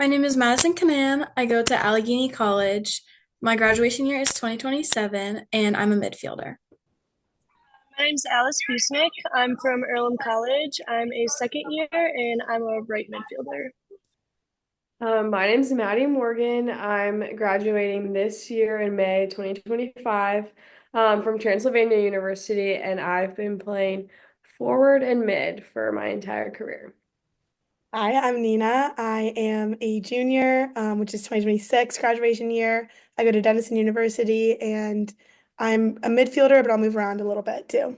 My name is Madison Canan. I go to Allegheny College. My graduation year is 2027, and I'm a midfielder. My name's Alice Busnick. I'm from Earlham College. I'm a second year and I'm a right midfielder. My name's Maddie Morgan. I'm graduating this year in May 2025 from Transylvania University, and I've been playing forward and mid for my entire career. Hi, I'm Nina. I am a junior, which is 2026 graduation year. I go to Denison University and I'm a midfielder, but I'll move around a little bit too.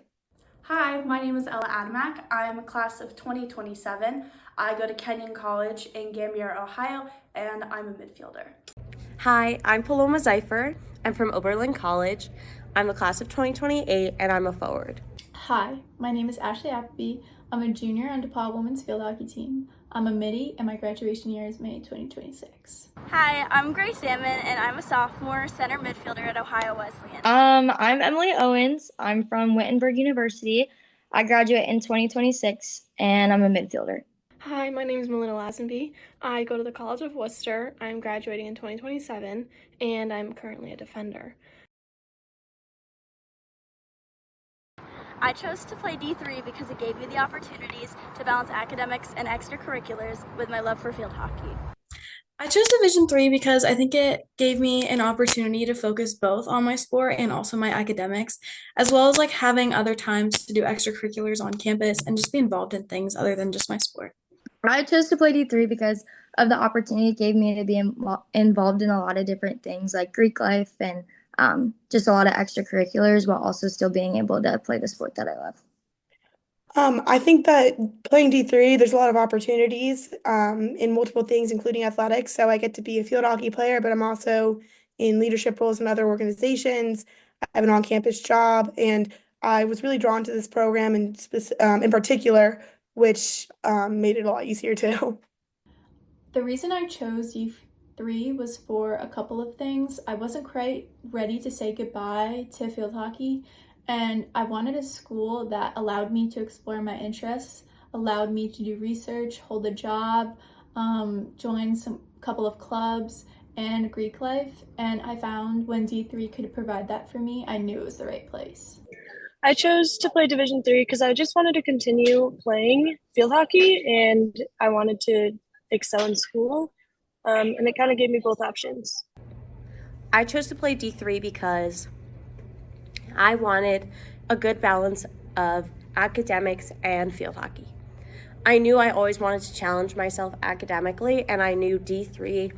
Hi, my name is Ella Adamak. I'm a class of 2027. I go to Kenyon College in Gambier, Ohio, and I'm a midfielder. Hi, I'm Paloma Zeifer. I'm from Oberlin College. I'm a class of 2028 and I'm a forward. Hi, my name is Ashley Appleby. I'm a junior on DePauw women's field hockey team. I'm a midi and my graduation year is May 2026. Hi, I'm Grace Salmon and I'm a sophomore center midfielder at Ohio Wesleyan. I'm Emily Owens. I'm from Wittenberg University. I graduate in 2026 and I'm a midfielder. Hi, my name is Melinda Lazenby. I go to the College of Wooster. I'm graduating in 2027 and I'm currently a defender. I chose to play D3 because it gave me the opportunities to balance academics and extracurriculars with my love for field hockey. I chose Division Three because I think it gave me an opportunity to focus both on my sport and also my academics, as well as like having other times to do extracurriculars on campus and just be involved in things other than just my sport. I chose to play D3 because of the opportunity it gave me to be involved in a lot of different things like Greek life and just a lot of extracurriculars while also still being able to play the sport that I love. I think that playing D3, there's a lot of opportunities in multiple things, including athletics. So I get to be a field hockey player, but I'm also in leadership roles in other organizations. I have an on-campus job, and I was really drawn to this program in particular, which made it a lot easier too. The reason I chose D3 was for a couple of things. I wasn't quite ready to say goodbye to field hockey, and I wanted a school that allowed me to explore my interests, allowed me to do research, hold a job, join some couple of clubs, and Greek life. And I found when D3 could provide that for me, I knew it was the right place. I chose to play Division 3 because I just wanted to continue playing field hockey and I wanted to excel in school. And it kind of gave me both options. I chose to play D3 because I wanted a good balance of academics and field hockey. I knew I always wanted to challenge myself academically, and I knew D3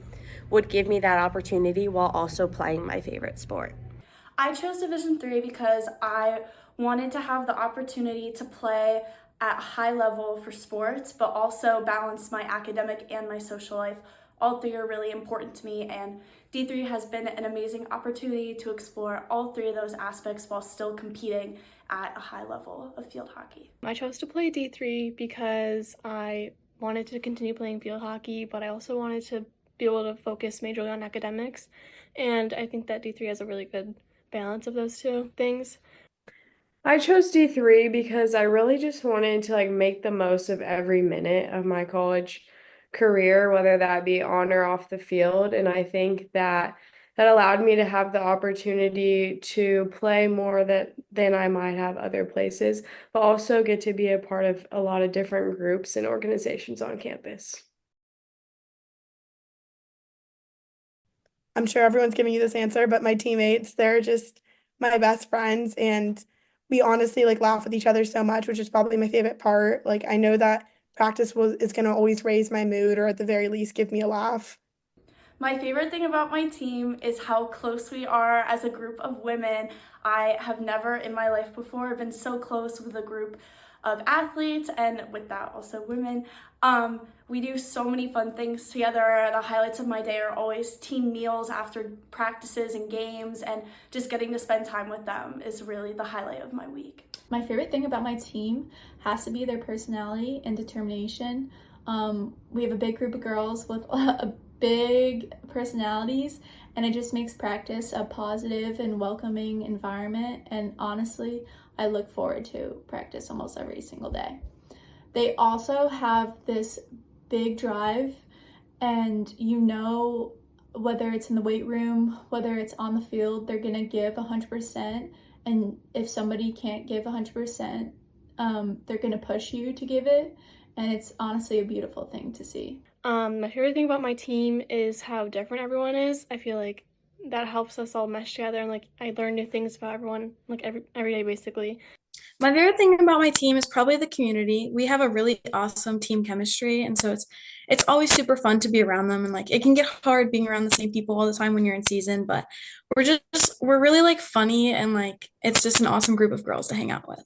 would give me that opportunity while also playing my favorite sport. I chose Division 3 because I wanted to have the opportunity to play at a high level for sports, but also balance my academic and my social life. All three are really important to me, and D3 has been an amazing opportunity to explore all three of those aspects while still competing at a high level of field hockey. I chose to play D3 because I wanted to continue playing field hockey, but I also wanted to be able to focus majorly on academics, and I think that D3 has a really good balance of those two things. I chose D3 because I really just wanted to make the most of every minute of my college career, whether that be on or off the field. And I think that allowed me to have the opportunity to play more than I might have other places, but also get to be a part of a lot of different groups and organizations on campus. I'm sure everyone's giving you this answer, but my teammates, they're just my best friends, and we honestly laugh with each other so much, which is probably my favorite part. I know that practice is going to always raise my mood or at the very least give me a laugh. My favorite thing about my team is how close we are as a group of women. I have never in my life before been so close with a group of athletes, and with that also women. We do so many fun things together. The highlights of my day are always team meals after practices and games, and just getting to spend time with them is really the highlight of my week. My favorite thing about my team has to be their personality and determination. We have a big group of girls with big personalities, and it just makes practice a positive and welcoming environment. And honestly, I look forward to practice almost every single day. They also have this big drive and you know whether it's in the weight room, whether it's on the field, they're gonna give 100%. And if somebody can't give 100%, they're gonna push you to give it. And it's honestly a beautiful thing to see. My favorite thing about my team is how different everyone is. I feel like that helps us all mesh together, and like I learn new things about everyone like every day basically. My favorite thing about my team is probably the community. We have a really awesome team chemistry, and so it's always super fun to be around them. And like it can get hard being around the same people all the time when you're in season, but we're really like funny and like it's just an awesome group of girls to hang out with.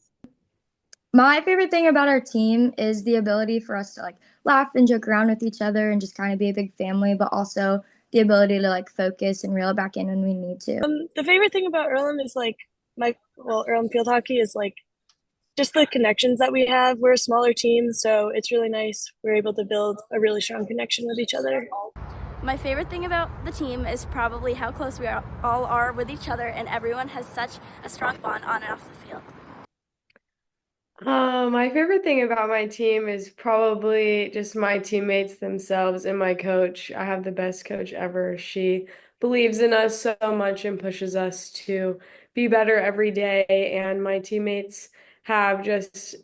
My favorite thing about our team is the ability for us to like laugh and joke around with each other and just kind of be a big family, but also the ability to like focus and reel it back in when we need to. The favorite thing about Earlham is like Earlham field hockey is like just the connections that we have. We're a smaller team, so it's really nice. We're able to build a really strong connection with each other. My favorite thing about the team is probably how close we all are with each other, and everyone has such a strong bond on and off the field. My favorite thing about my team is probably just my teammates themselves and my coach. I have the best coach ever. She believes in us so much and pushes us to be better every day. And my teammates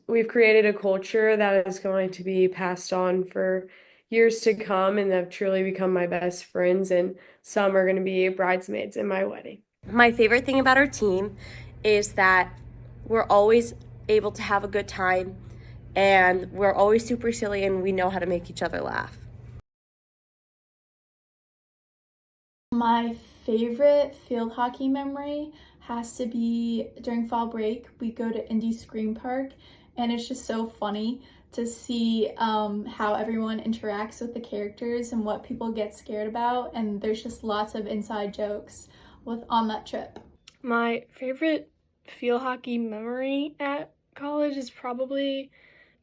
we've created a culture that is going to be passed on for years to come, and have truly become my best friends. And some are going to be bridesmaids in my wedding. My favorite thing about our team is that we're always able to have a good time, and we're always super silly, and we know how to make each other laugh. My favorite field hockey memory has to be during fall break. We go to Indy Scream Park, and it's just so funny to see how everyone interacts with the characters and what people get scared about, and there's just lots of inside jokes on that trip. My favorite field hockey memory at college is probably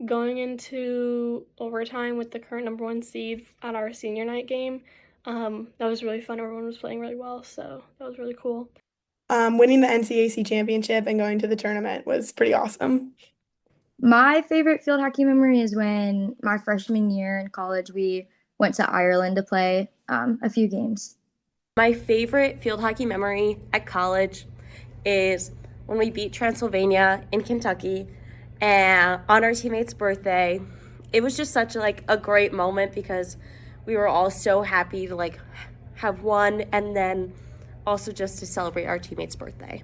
going into overtime with the current number 1 seed at our senior night game. That was really fun. Everyone was playing really well, so that was really cool. Winning the NCAC championship and going to the tournament was pretty awesome. My favorite field hockey memory is when my freshman year in college, we went to Ireland to play a few games. My favorite field hockey memory at college is when we beat Transylvania in Kentucky and on our teammate's birthday. It was just such a great moment because we were all so happy to like have won, and then also just to celebrate our teammate's birthday.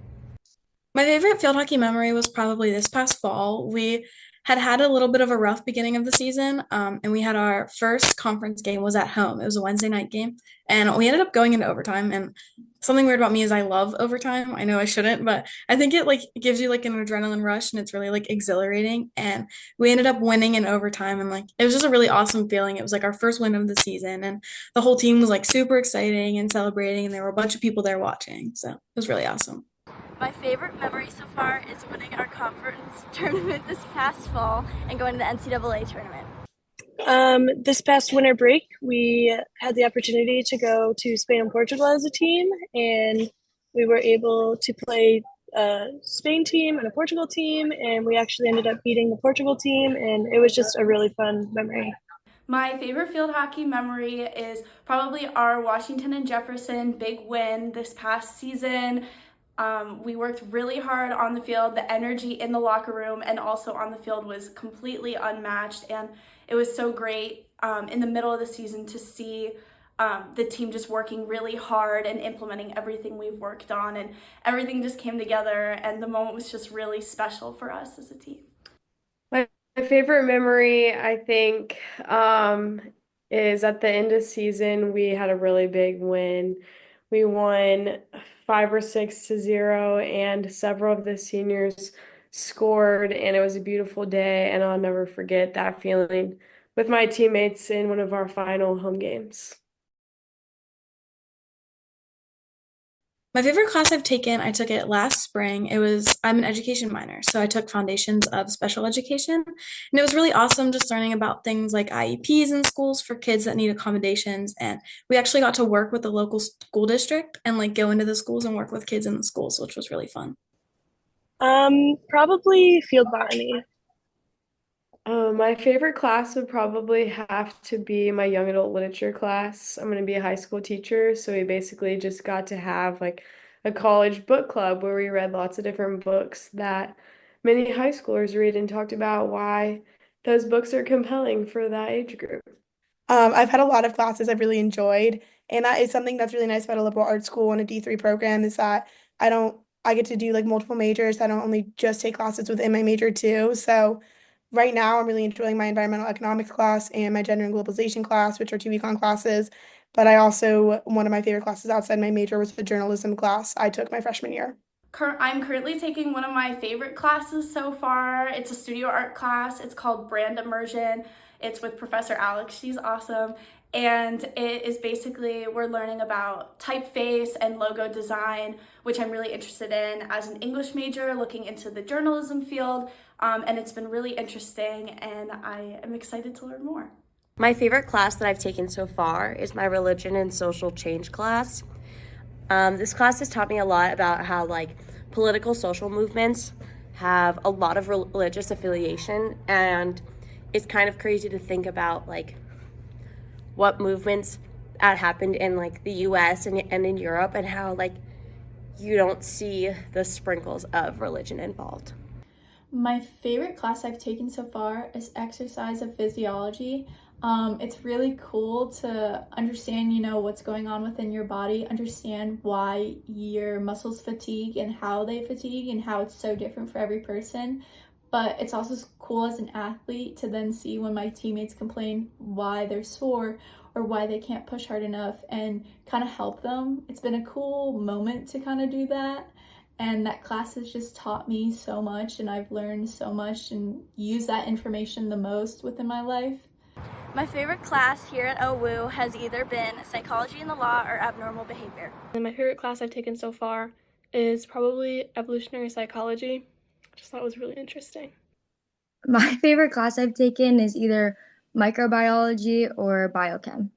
My favorite field hockey memory was probably this past fall. We had a little bit of a rough beginning of the season, and we had our first conference game was at home. It was a Wednesday night game, and we ended up going into overtime. And something weird about me is I love overtime. I know I shouldn't, but I think it like gives you like an adrenaline rush, and it's really like exhilarating. And we ended up winning in overtime, and like it was just a really awesome feeling. It was like our first win of the season, and the whole team was like super exciting and celebrating, and there were a bunch of people there watching. So it was really awesome. My favorite memory so far is winning our conference tournament this past fall and going to the NCAA tournament. This past winter break, we had the opportunity to go to Spain and Portugal as a team, and we were able to play a Spain team and a Portugal team, and we actually ended up beating the Portugal team, and it was just a really fun memory. My favorite field hockey memory is probably our Washington and Jefferson big win this past season. We worked really hard on the field. The energy in the locker room and also on the field was completely unmatched, and it was so great in the middle of the season to see the team just working really hard and implementing everything we've worked on, and everything just came together, and the moment was just really special for us as a team. My favorite memory, I think, is at the end of season, we had a really big win. We won 5 or 6-0, and several of the seniors scored, and it was a beautiful day, and I'll never forget that feeling with my teammates in one of our final home games. My favorite class I've taken, I took it last spring. I'm an education minor, so I took Foundations of Special Education. And it was really awesome just learning about things like IEPs in schools for kids that need accommodations. And we actually got to work with the local school district and like go into the schools and work with kids in the schools, which was really fun. Probably field botany. My favorite class would probably have to be my young adult literature class. I'm going to be a high school teacher, so we basically just got to have like a college book club where we read lots of different books that many high schoolers read and talked about why those books are compelling for that age group. I've had a lot of classes I've really enjoyed, and that is something that's really nice about a liberal arts school and a D3 program is that I get to do like multiple majors. I don't only just take classes within my major too. So right now I'm really enjoying my environmental economics class and my gender and globalization class, which are two econ classes. But I also, one of my favorite classes outside my major was the journalism class I took my freshman year. I'm currently taking one of my favorite classes so far. It's a studio art class. It's called Brand Immersion. It's with Professor Alex. She's awesome. And it is basically, we're learning about typeface and logo design, which I'm really interested in as an English major, looking into the journalism field. And it's been really interesting, and I am excited to learn more. My favorite class that I've taken so far is my religion and social change class. This class has taught me a lot about how like political social movements have a lot of religious affiliation, and it's kind of crazy to think about like what movements that happened in like the US and in Europe, and how like you don't see the sprinkles of religion involved. My favorite class I've taken so far is exercise of physiology. It's really cool to understand, what's going on within your body, understand why your muscles fatigue and how they fatigue and how it's so different for every person. But it's also cool as an athlete to then see when my teammates complain why they're sore or why they can't push hard enough and kind of help them. It's been a cool moment to kind of do that. And that class has just taught me so much, and I've learned so much and used that information the most within my life. My favorite class here at OWU has either been psychology in the law or abnormal behavior. And my favorite class I've taken so far is probably evolutionary psychology. I just thought it was really interesting. My favorite class I've taken is either microbiology or biochem.